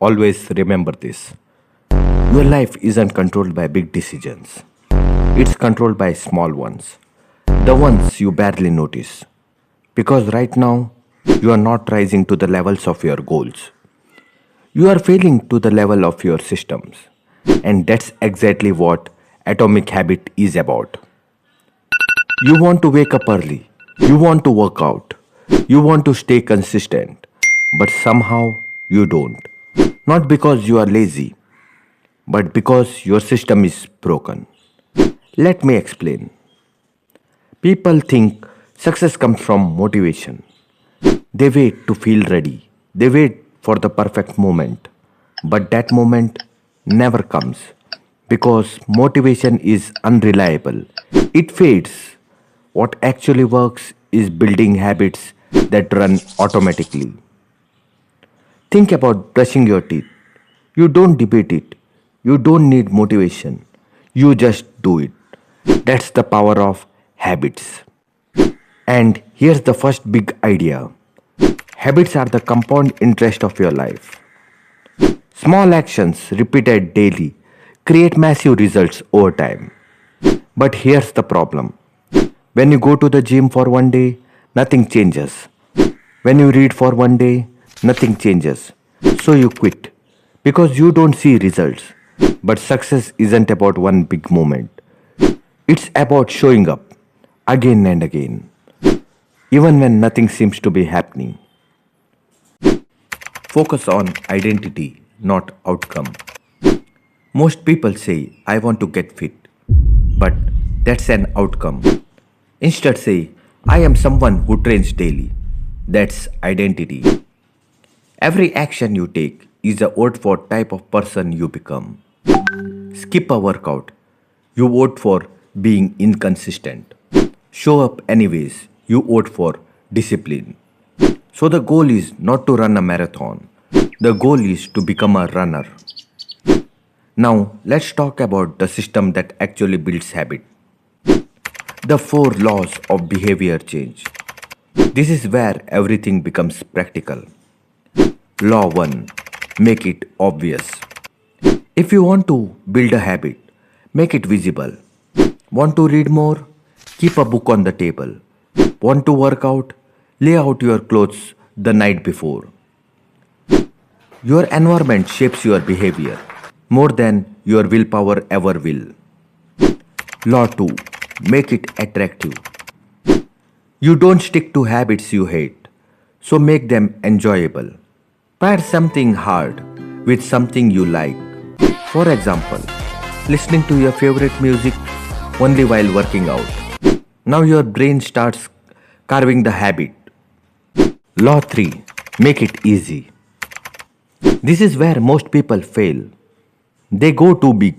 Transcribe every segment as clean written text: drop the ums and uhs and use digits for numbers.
always remember this. Your life isn't controlled by big decisions, it's controlled by small ones, the ones you barely notice. Because right now, you are not rising to the levels of your goals, you are failing to the level of your systems. And that's exactly what Atomic Habit is about. You want to wake up early, you want to work out, you want to stay consistent, but somehow you don't. Not because you are lazy, but because your system is broken. Let me explain. People think success comes from motivation. They wait to feel ready, they wait for the perfect moment. But that moment never comes because motivation is unreliable. It fades. What actually works is building habits that run automatically. Think about brushing your teeth. You don't debate it. You don't need motivation. You just do it. That's the power of habits. And here's the first big idea. Habits are the compound interest of your life. Small actions repeated daily create massive results over time. But here's the problem. When you go to the gym for one day, nothing changes. When you read for one day, nothing changes. So you quit because you don't see results. But success isn't about one big moment, it's about showing up again and again, even when nothing seems to be happening. Focus on identity, not outcome. Most people say, I want to get fit, but that's an outcome. Instead, say, I am someone who trains daily. That's identity. Every action you take is a vote for type of person you become. Skip a workout. You vote for being inconsistent. Show up anyways. You vote for discipline. So the goal is not to run a marathon. The goal is to become a runner. Now let's talk about the system that actually builds habit. The four laws of behavior change. This is where everything becomes practical. Law 1. Make it obvious. If you want to build a habit, make it visible. Want to read more? Keep a book on the table. Want to work out? Lay out your clothes the night before. Your environment shapes your behavior more than your willpower ever will. Law 2. Make it attractive. You don't stick to habits you hate, so make them enjoyable. Pair something hard with something you like. For example, listening to your favorite music only while working out. Now your brain starts carving the habit. Law 3. Make it easy. This is where most people fail. They go too big,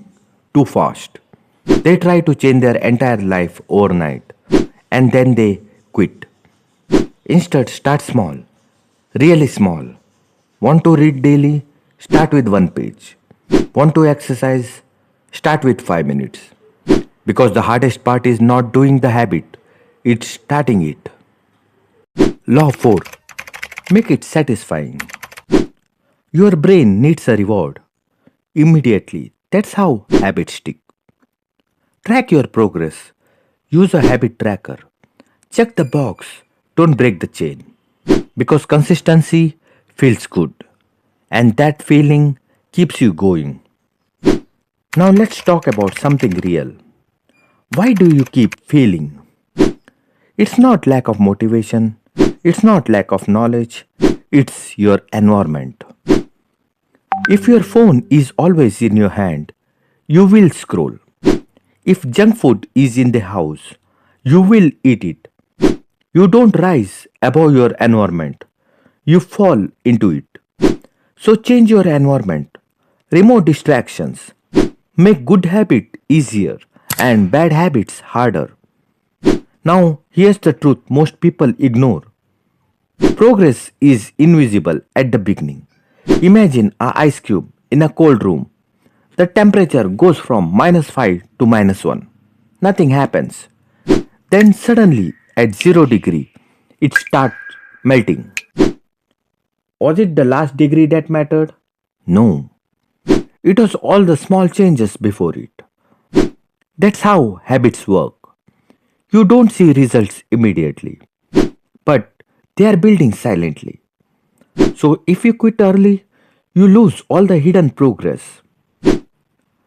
too fast. They try to change their entire life overnight and then they quit. Instead, start small, really small. Want to read daily? Start with one page. Want to exercise? Start with 5 minutes. Because the hardest part is not doing the habit, it's starting it. Law 4. Make it satisfying. Your brain needs a reward immediately. That's how habits stick. Track your progress. Use a habit tracker. Check the box. Don't break the chain. Because consistency feels good. And that feeling keeps you going. Now let's talk about something real. Why do you keep failing? It's not lack of motivation. It's not lack of knowledge. It's your environment. If your phone is always in your hand, you will scroll. If junk food is in the house, you will eat it. You don't rise above your environment. You fall into it. So change your environment. Remove distractions. Make good habit easier and bad habits harder. Now here's the truth most people ignore. Progress is invisible at the beginning. Imagine a ice cube in a cold room. The temperature goes from -5 to -1. Nothing happens. Then suddenly at 0 degree it starts melting. Was it the last degree that mattered? No, it was all the small changes before it. That's how habits work. You don't see results immediately, but they are building silently. So if you quit early, you lose all the hidden progress.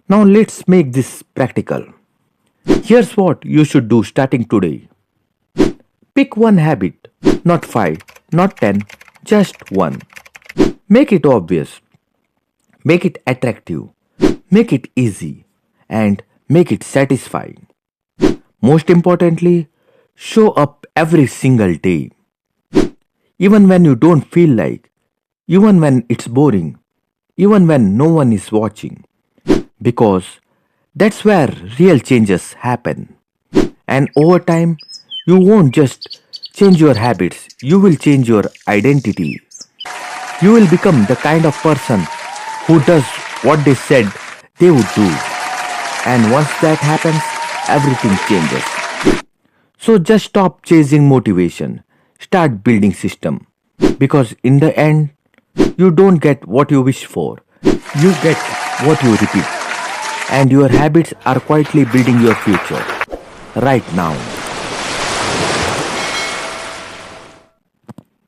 Now let's make this practical. Here's what you should do starting today. Pick one habit, not five, not 10, just one. Make it obvious, make it attractive, make it easy, and make it satisfying. Most importantly, show up every single day, even when you don't feel like, even when it's boring, even when no one is watching, because that's where real changes happen. And over time, you won't just change your habits, you will change your identity. You will become the kind of person who does what they said they would do. And once that happens, everything changes. So just stop chasing motivation. Start building system. Because in the end, you don't get what you wish for. You get what you repeat. And your habits are quietly building your future. Right now.